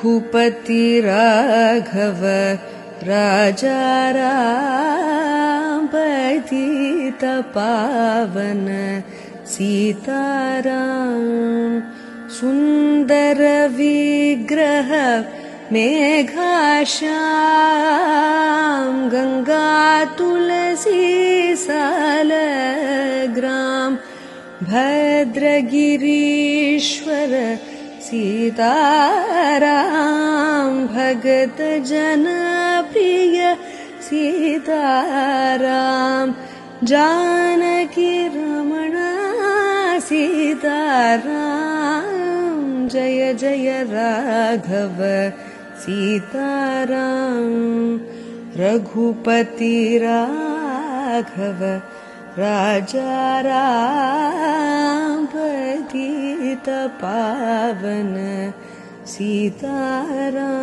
रघुपति राघव राजा राम पतित पावन सीताराम सुंदर विग्रह मेघाश्याम गंगा तुलसी सालग्राम भद्रगिरीश्वर सीताराम भगत जन प्रिय सीताराम जानकी रमण सीताराम जय जय राघव सीताराम रघुपति राघव राजा राम पतित पावन सीताराम।